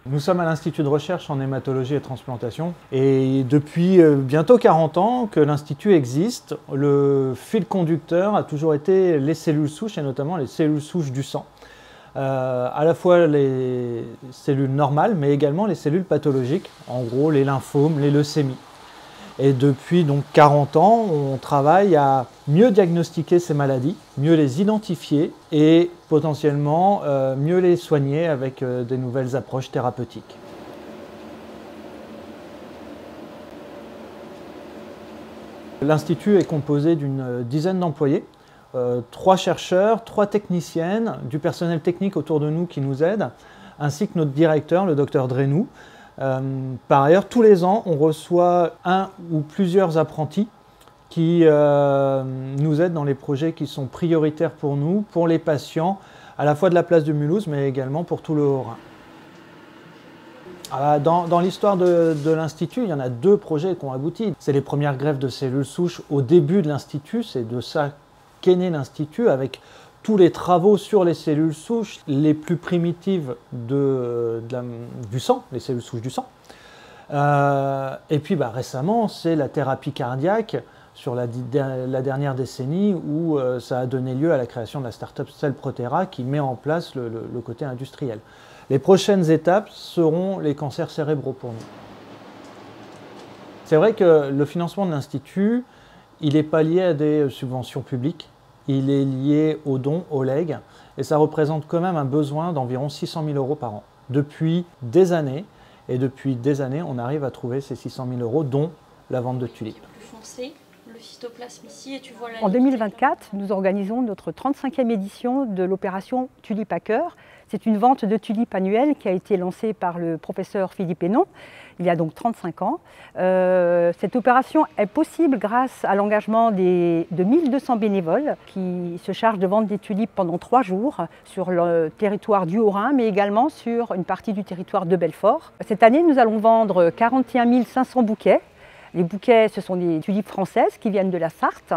Nous sommes à l'Institut de recherche en hématologie et transplantation et depuis bientôt 40 ans que l'Institut existe, le fil conducteur a toujours été les cellules souches et notamment les cellules souches du sang. À la fois les cellules normales mais également les cellules pathologiques, en gros les lymphomes, les leucémies. Et depuis donc 40 ans, on travaille à mieux diagnostiquer ces maladies, mieux les identifier et potentiellement mieux les soigner avec des nouvelles approches thérapeutiques. L'Institut est composé d'une dizaine d'employés, 3 chercheurs, 3 techniciennes, du personnel technique autour de nous qui nous aide, ainsi que notre directeur, le docteur Drenou. Par ailleurs, tous les ans, on reçoit un ou plusieurs apprentis qui nous aident dans les projets qui sont prioritaires pour nous, pour les patients, à la fois de la place de Mulhouse, mais également pour tout le Haut-Rhin. Dans l'histoire de l'Institut, il y en a 2 projets qui ont abouti. C'est les premières greffes de cellules souches au début de l'Institut, c'est de ça qu'est né l'Institut, avec tous les travaux sur les cellules souches les plus primitives du sang, les cellules souches du sang. Et puis récemment, c'est la thérapie cardiaque sur la dernière décennie où ça a donné lieu à la création de la start-up CellProthera qui met en place le côté industriel. Les prochaines étapes seront les cancers cérébraux pour nous. C'est vrai que le financement de l'Institut, il n'est pas lié à des subventions publiques. Il est lié aux dons, aux legs, et ça représente quand même un besoin d'environ 600 000 € par an. Depuis des années, on arrive à trouver ces 600 000 €, dont la vente de tulipes. Plus foncé, le cytoplasme ici, et tu vois en 2024, nous organisons notre 35e édition de l'opération Tulipe à cœur. C'est une vente de tulipes annuelle qui a été lancée par le professeur Philippe Hénon, il y a donc 35 ans. Cette opération est possible grâce à l'engagement de 1200 bénévoles qui se chargent de vendre des tulipes pendant 3 jours sur le territoire du Haut-Rhin, mais également sur une partie du territoire de Belfort. Cette année, nous allons vendre 41 500 bouquets. Les bouquets, ce sont des tulipes françaises qui viennent de la Sarthe.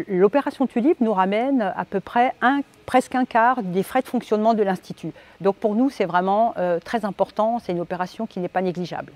L'opération Tulipe nous ramène à peu près presque un quart des frais de fonctionnement de l'Institut. Donc pour nous, c'est vraiment très important, c'est une opération qui n'est pas négligeable.